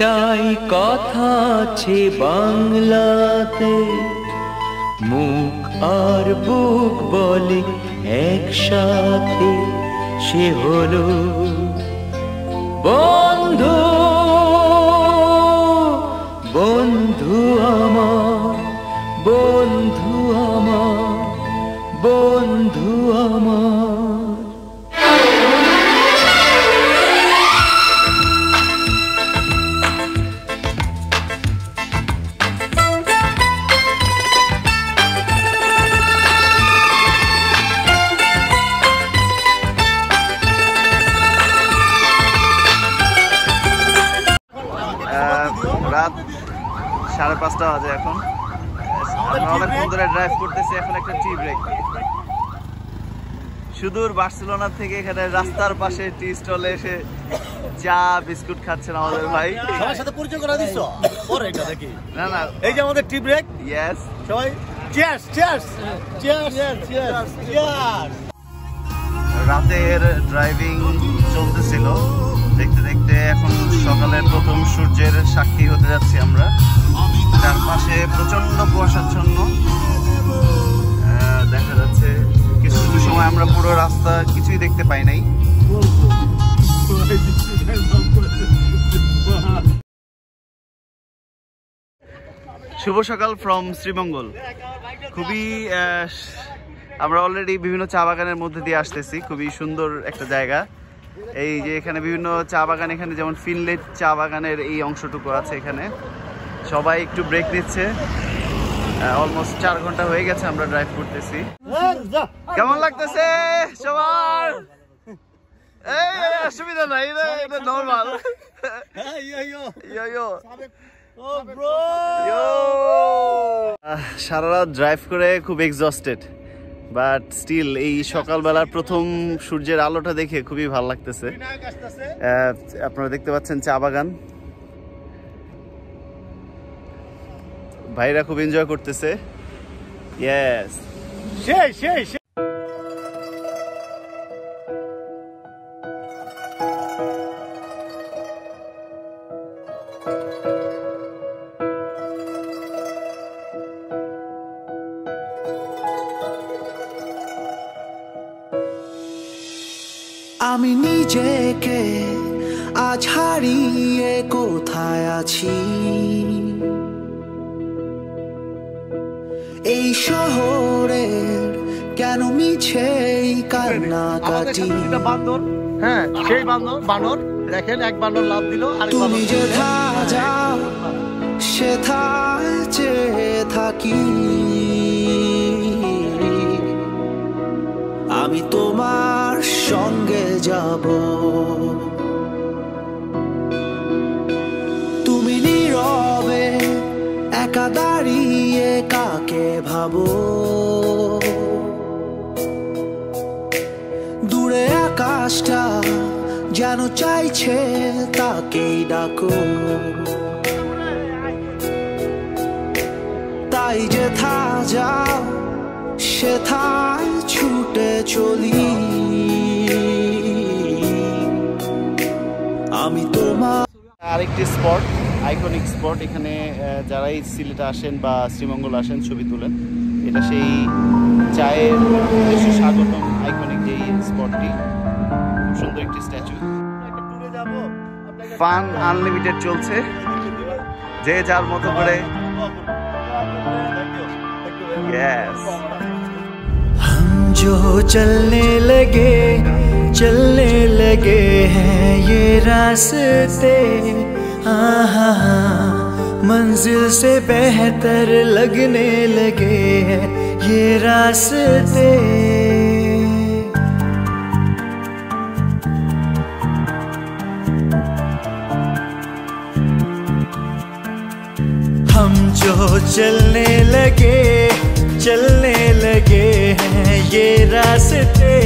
একটাই কথা আছে বাংলাতে, মুখ আর বুক বলে একসাথে, সে হলো বন্ধু। বন্ধু আমার, বন্ধু আমার, বন্ধু আমার। রাত 5:30 বাজে এখন। আমরা অনেকক্ষণ ধরে ড্রাইভ করতেছি। এখন একটা টি ব্রেক। সুদূর বার্সেলোনা থেকে এখানে রাস্তার পাশে টি স্টলে এসে চা বিস্কুট খাচ্ছেন আমাদের ভাই। সবার সাথে পরিচয় করে দিছো? পরে এটা দেখি। না না, এই যে আমাদের টি ব্রেক। ইয়েস, সবাই cheers cheers cheers cheers cheers. রাতের ড্রাইভিং চলতেছিল, দেখতে দেখতে এখন সকালের প্রথম সূর্যের সাক্ষী হতে যাচ্ছি আমরা। চারপাশে প্রচন্ড কুয়াশাচ্ছন্ন দেখা যাচ্ছে। কিছু কিছু সময় আমরা পুরো রাস্তা কিছুই দেখতে পাই নাই। শুভ সকাল ফ্রম শ্রীমঙ্গল। খুবই আমরা অলরেডি বিভিন্ন চা বাগানের মধ্যে দিয়ে আসতেছি। খুবই সুন্দর একটা জায়গা। এই যে এখানে বিভিন্ন চা বাগান, এখানে যেমন ফিনলেট চা বাগানের এই অংশটুকু আছে। এখানে সবাই একটু ব্রেক নিচ্ছে। অলমোস্ট 4 ঘন্টা হয়ে গেছে আমরা ড্রাইভ করতেছি। কেমন লাগতেছে সবার? অসুবিধা নাই, এটা নর্মাল। সারা রাত ড্রাইভ করে খুব এক্সস্টেড, বাট স্টিল এই সকালবেলার প্রথম সূর্যের আলোটা দেখে খুবই ভালো লাগতেছে। আপনারা দেখতে পাচ্ছেন চা বাগান, ভাইরা খুব এনজয় করতেছে। ইয়েস, আমি নিজেকে আজ হারিয়ে কোথায় আছি, এই শহরের কেন মিছে কান্নাকাটি। হ্যাঁ, সেই বানর দেখেন, এক বানর লাভ দিল। তুমি যেথা যাও সেথায় চেয়ে থাকি, আমি তোমার সঙ্গে যাব। তুমি নীরবে একা দাঁড়িয়ে কাকে ভাবো, দূরে আকাশটা যেন চাইছে তাকেই ডাকো। তাই যেথা যাও সেথায় ছুটে চলি, আমি তোমার। আরেকটি স্পট, আইকনিক স্পট। এখানে যারাই সিলেটে আসেন বা শ্রীমঙ্গল আসেন ছবি তুলেন। এটা সেই চায়ের উদ্দেশ্যে স্বাগতম আইকনিক যেই স্পটটি। খুব সুন্দর একটি স্ট্যাচু। ফান আনলিমিটেড চলছে, যে যার মতো করে। Yes. हम जो चलने लगे हैं ये रास्ते, मंजिल से बेहतर लगने लगे हैं ये रास्ते। हम जो चलने लगे हैं ये रास्ते,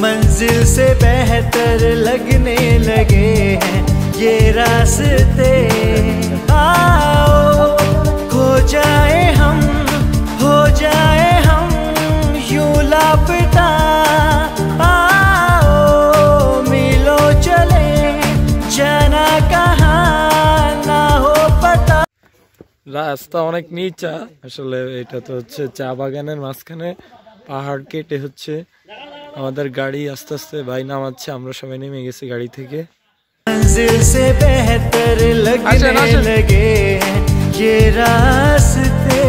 मंजिल से बेहतर लगने लगे हैं ये रास्ते। आओ हो जाए हम यूं लापता, आओ मिलो चले রাস্তা অনেক নিচা আসলে, এটা তো হচ্ছে চা বাগানের মাঝখানে পাহাড় কেটে হচ্ছে আমাদের গাড়ি আস্তে আস্তে ভাই নামাচ্ছে, আমরা সবাই নেমে গেছি গাড়ি থেকে। मंजिल से बेहतर लगने लगे हैं ये रास्ते।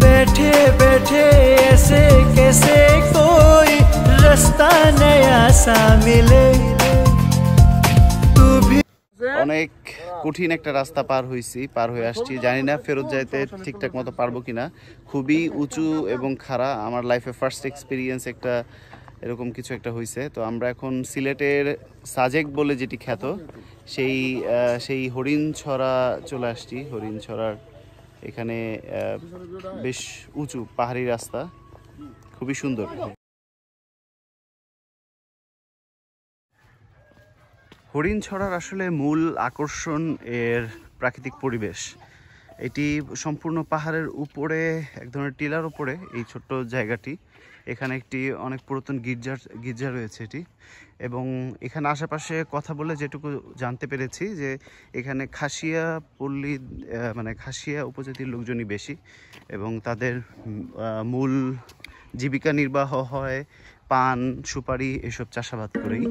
बैठे बैठे ऐसे कैसे कोई रास्ता नया सा मिले। तू भी অনেক কঠিন একটা রাস্তা পার হয়ে আসছি, জানি না ফেরত যাইতে ঠিকঠাক মতো পারবো কিনা। খুবই উঁচু এবং খাড়া, আমার লাইফে ফার্স্ট এক্সপিরিয়েন্স একটা এরকম কিছু একটা হয়েছে। তো আমরা এখন সিলেটের সাজেক বলে যেটি খ্যাত সেই হরিণছড়া চলে আসছি। হরিণছড়ার এখানে বেশ উঁচু পাহাড়ি রাস্তা, খুবই সুন্দর। হরিণছড়ার আসলে মূল আকর্ষণ এর প্রাকৃতিক পরিবেশ। এটি সম্পূর্ণ পাহাড়ের উপরে, এক ধরনের টিলার উপরে এই ছোট্ট জায়গাটি। এখানে একটি অনেক পুরাতন গির্জা রয়েছে এটি, এবং এখানে আশেপাশে কথা বলে যেটুকু জানতে পেরেছি যে এখানে খাসিয়া পল্লী মানে খাসিয়া উপজাতির লোকজনই বেশি, এবং তাদের মূল জীবিকা নির্বাহ হয় পান, সুপারি এসব চাষাবাদ করেই।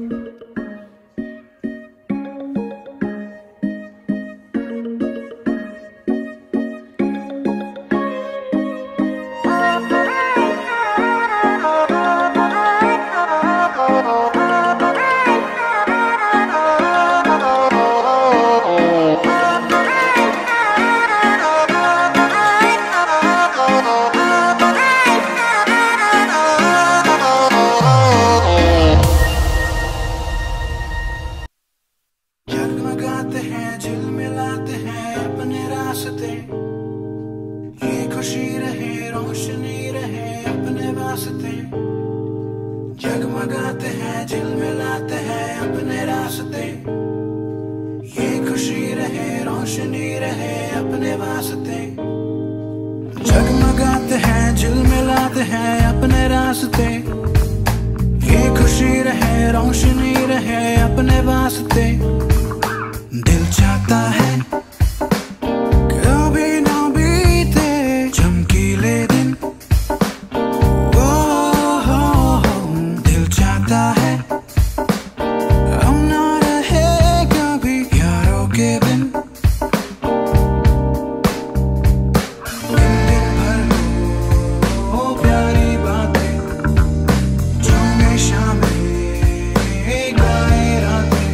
जगमगाते हैं झिलमिलाते हैं अपने रास्ते, ये खुशी रहे रोशनी रहे अपने वास्ते। जगमगाते हैं झिलमिलाते हैं अपने रास्ते, ये खुशी रहे रोशनी रहे अपने वास्ते। दिल चाहता है कभी ना बीते चमकीले दिन, है हम ना रहे कभी यारों के बिन। दिन दिन भर हो प्यारी बातें, झूमे शामें गाए रातें,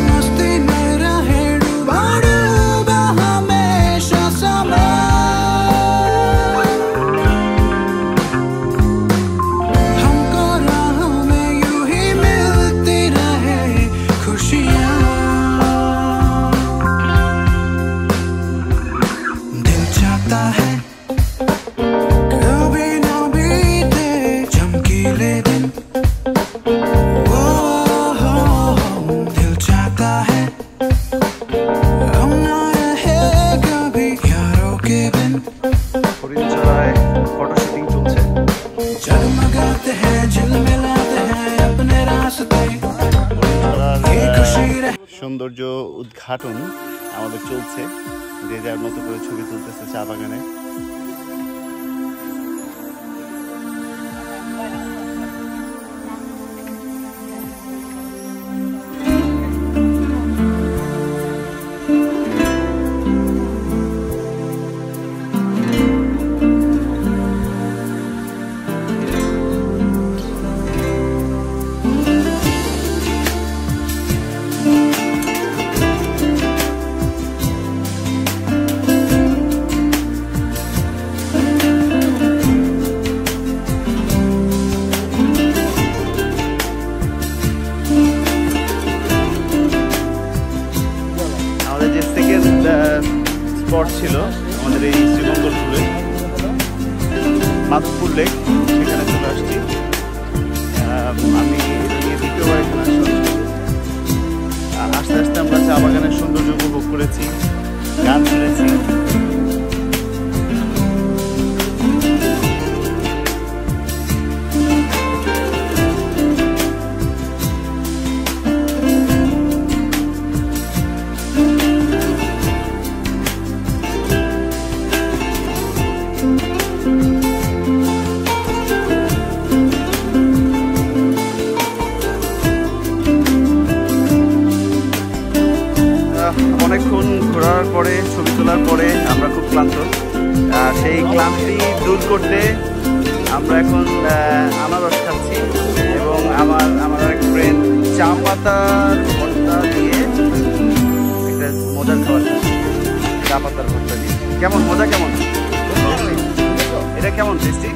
मस्ती में रहे डूबा डूबा हमेशा समय। সৌন্দর্য উদ্ঘাটন আমাদের চলছে, যে যার মতো করে ছবি তুলতেছে চা বাগানে। স্পট ছিল আমাদের এই শ্রীমঙ্গল ট্যুরে, মাধবপুর লেক, সেখানে চলে আসছি। আমি এটা নিয়ে দ্বিতীয়বার এখানে আসলাম। আস্তে আস্তে আমরা চা বাগানের সৌন্দর্য করেছি, গান শুনেছি। অনেকক্ষণ ঘোরার পরে, ছবি তোলার পরে আমরা খুব ক্লান্ত। সেই ক্লান্তি দূর করতে আমরা এখন আনারস খাচ্ছি এবং আমার এক ফ্রেন্ড চা পাতার ভর্তা দিয়ে একটা মজার খাবার খাচ্ছি। চা পাতার ভর্তা দিয়ে কেমন মজা, কেমন এটা, কেমন টেস্টি?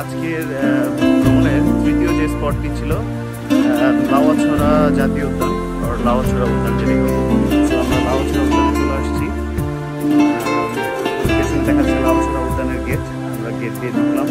আজকের ভ্রমণের তৃতীয় যে স্পটটি ছিল লাউয়াছড়া জাতীয় উদ্যান, আর লাউয়াছড়া উদ্যান যেটি আমরা লাউয়াছড়া উদ্যানে চলে আসছি। পেছনে দেখা যাচ্ছে লাউয়াছড়া উদ্যানের গেট, আমরা গেট দিয়ে ঢুকলাম।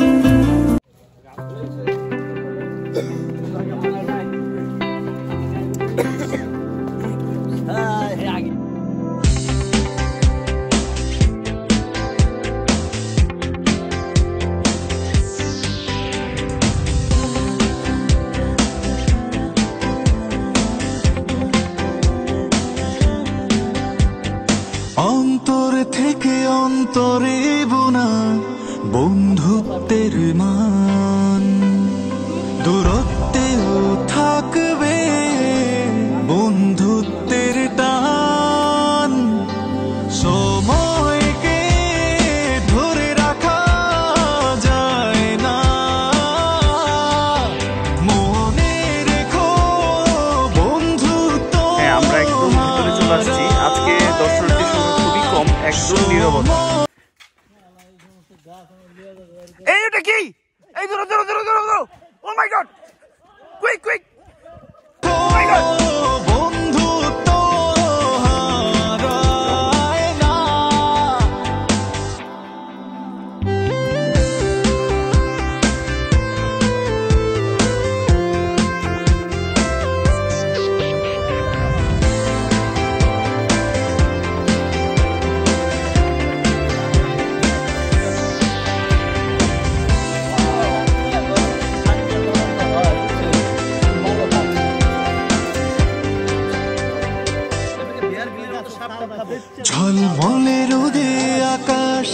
অন্তর থেকে অন্তরে বোনা বন্ধুত্বের মান, দূরত্বেও থাকবে বন্ধুত্বের টান। সময়কে ধরে রাখা যায় না, মনে রেখো বন্ধুত্ব। আমরা একদম ভিতরে চলে আসছি। আজকে দর্শনার্থীর সংখ্যা খুবই কম, একদম নীরবতা। এই এটা কি? এই ধরো ধরো ধরো ধরো ধরো! Oh my god! Quick quick! Oh my god! বন্ধুত্ব হারায় না। ঝলমলে রোদে আকাশ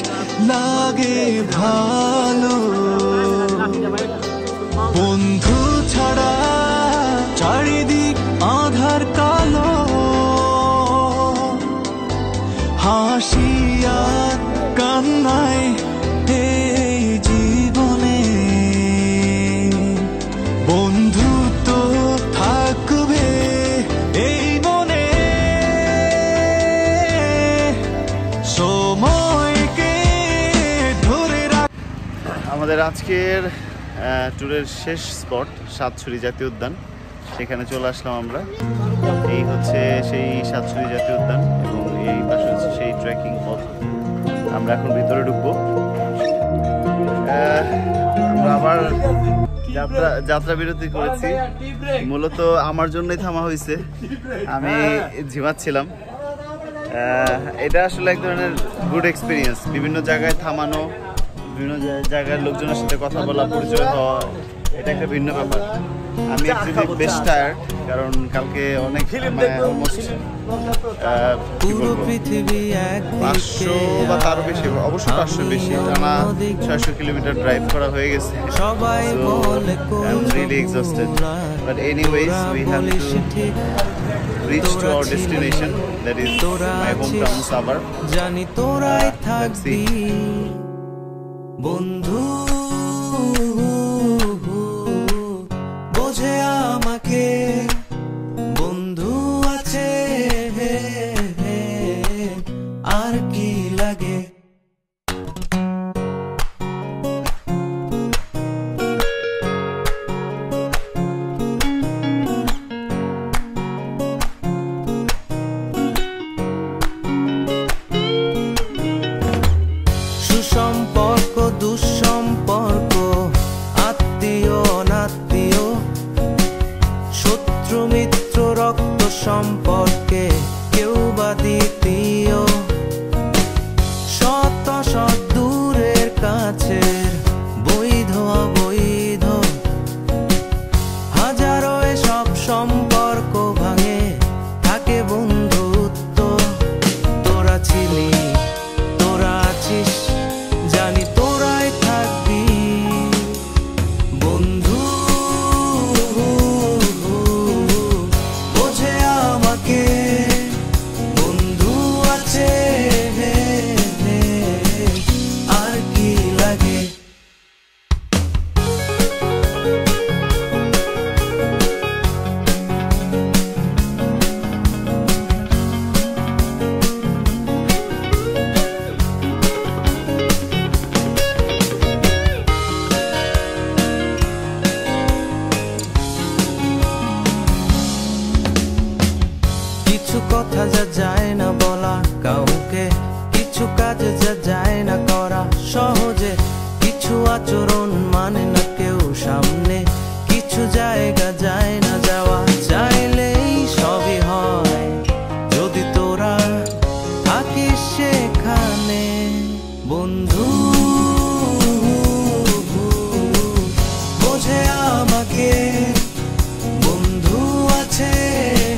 লাগে ভালো, বন্ধু ছাড়া চারিদিক আধার কালো। হাসি আর কান্নায় এই জীবনে বন্ধুত্ব থাকবে এই মনে। সময়কে ধরে রাখ। আমাদের আজকের ট্যুরের শেষ স্পট সাতছড়ি জাতীয় উদ্যান, সেখানে চলে আসলাম আমরা। এই হচ্ছে সেই সাতছড়ি জাতীয় উদ্যান এবং এই পাশে হচ্ছে সেই ট্রেকিং পথ। আমরা এখন ভিতরে ঢুকবো। আমরা আবার যাত্রা বিরতি করেছি। মূলত আমার জন্যই থামা হয়েছে, আমি ঝিমাচ্ছিলাম। এটা আসলে এক ধরনের গুড এক্সপিরিয়েন্স, বিভিন্ন জায়গায় থামানো, বিভিন্ন জায়গার লোকজনের সাথে কথা বলা, পরিচয় হওয়া, এটা একটা ভিন্ন ব্যাপার। আমি অ্যাকচুয়ালি বেশ টায়ার্ড, কারণ কালকে অনেক অলমোস্ট 500 বা তারও বেশি, অবশ্যই 500 বেশি, টানা 600 কিলোমিটার ড্রাইভ করা হয়ে গেছে। So I'm really exhausted, but anyways we have to reach to our destination, that is my hometown Sabar. জানি তোরাই Let's থাকবি see. বন্ধু, বোঝে আমাকে বন্ধু আছে, আর কি লাগে। সুসম্পর্ক দুঃসম্পর্ক, আত্মীয় অনাত্মীয়, শত্রু মিত্র রক্ত সম্পর্কে কেউ বা দ্বিতীয়, শত শত দূরের কাছের, বৈধ অবৈধ, হাজারো এসব সম্পর্ক ভাঙে, থাকে বন্ধুত্ব। তোরা ছিলি, তোরা আছিস, জানি তোরাই থাকবি বন্ধু, বোঝে আমাকে বন্ধু আছে, আর কি লাগে। কিছু কথা যা যায় না বলা কাউকে, কিছু কাজ